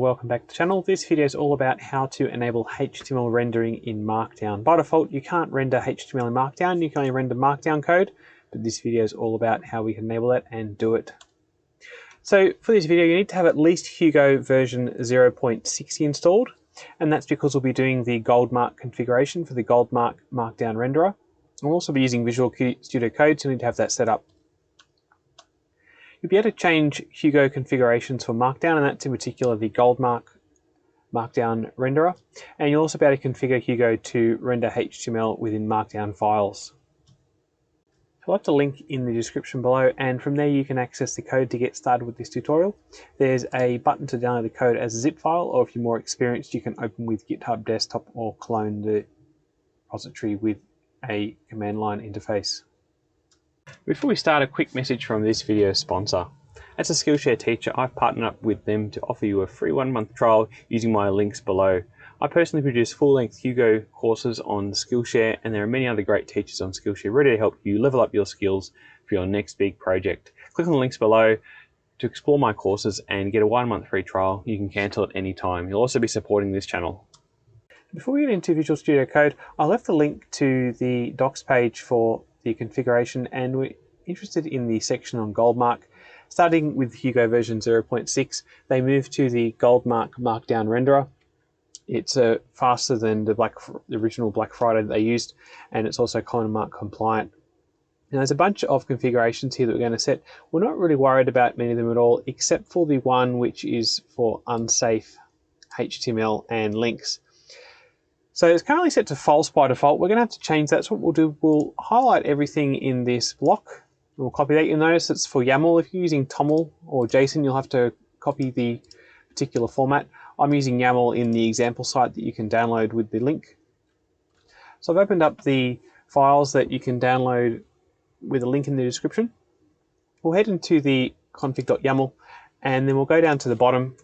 welcome back to the channel. This video is all about how to enable HTML rendering in Markdown. By default, you can't render HTML in Markdown, you can only render Markdown code, but this video is all about how we can enable that and do it. So for this video, you need to have at least Hugo version 0.60 installed, and that's because we'll be doing the goldmark configuration for the goldmark Markdown renderer. We'll also be using Visual Studio Code, so you need to have that set up. You'll be able to change Hugo configurations for Markdown, and that's in particular the goldmark Markdown renderer. And you'll also be able to configure Hugo to render HTML within Markdown files. I'll have a link in the description below, and from there you can access the code to get started with this tutorial. There's a button to download the code as a zip file, or if you're more experienced, you can open with GitHub Desktop or clone the repository with a command line interface. Before we start, a quick message from this video sponsor. As a Skillshare teacher, I've partnered up with them to offer you a free 1-month trial using my links below. I personally produce full-length Hugo courses on Skillshare, and there are many other great teachers on Skillshare ready to help you level up your skills for your next big project. Click on the links below to explore my courses and get a 1-month free trial. You can cancel at any time. You'll also be supporting this channel. Before we get into Visual Studio Code, I left a link to the docs page for the configuration, and we're interested in the section on goldmark. Starting with Hugo version 0.6, they moved to the goldmark Markdown renderer. It's faster than the original Black Friday that they used, and it's also CoinMark compliant. Now, there's a bunch of configurations here that we're going to set. We're not really worried about many of them at all, except for the one which is for unsafe HTML and links. So it's currently set to false by default. We're going to have to change that. So what we'll do, we'll highlight everything in this block. We'll copy that. You'll notice it's for YAML. If you're using TOML or JSON, you'll have to copy the particular format. I'm using YAML in the example site that you can download with the link. So I've opened up the files that you can download with a link in the description. We'll head into the config.yaml, and then we'll go down to the bottom,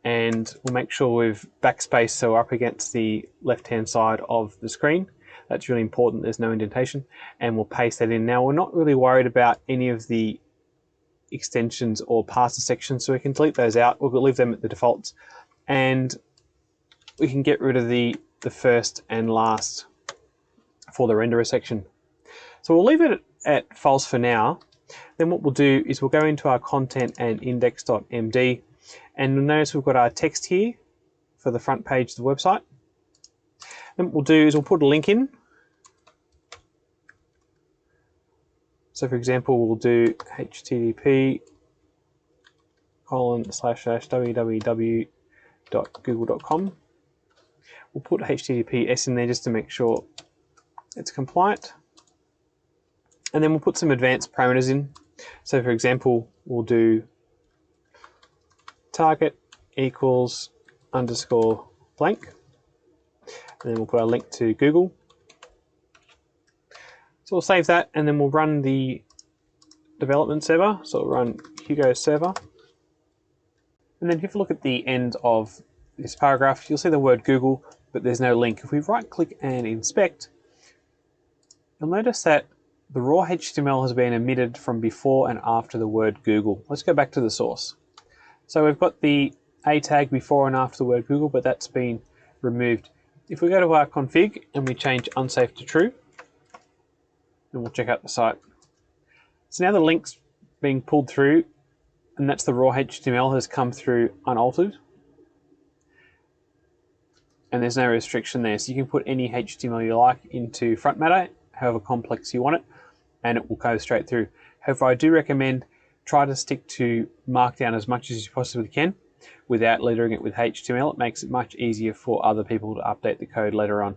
and we'll make sure we've backspace so we're up against the left-hand side of the screen. That's really important, there's no indentation, and we'll paste that in. Now, we're not really worried about any of the extensions or parser sections, so we can delete those out. We'll leave them at the defaults, and we can get rid of the first and last for the renderer section. So we'll leave it at false for now. Then what we'll do is we'll go into our content and index.md, and you'll notice we've got our text here for the front page of the website. Then what we'll do is we'll put a link in. So for example, we'll do http://www.google.com. We'll put HTTPS in there just to make sure it's compliant. And then we'll put some advanced parameters in. So for example, we'll do target equals underscore blank. And then we'll put our link to Google. So we'll save that, and then we'll run the development server. So we'll run Hugo server. And then if you look at the end of this paragraph, you'll see the word Google, but there's no link. If we right click and inspect, you'll notice that the raw HTML has been omitted from before and after the word Google. Let's go back to the source. So we've got the A tag before and after the word Google, but that's been removed. If we go to our config and we change unsafe to true, then we'll check out the site. So now the link's being pulled through, and that's the raw HTML has come through unaltered. And there's no restriction there. So you can put any HTML you like into front matter, however complex you want it, and it will go straight through. However, I do recommend try to stick to Markdown as much as you possibly can without lettering it with HTML. It makes it much easier for other people to update the code later on.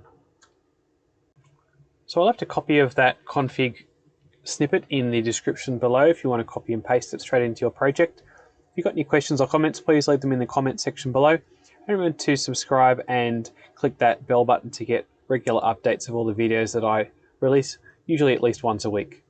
So I'll left a copy of that config snippet in the description below if you want to copy and paste it straight into your project. If you've got any questions or comments, please leave them in the comment section below. And remember to subscribe and click that bell button to get regular updates of all the videos that I release, usually at least once a week.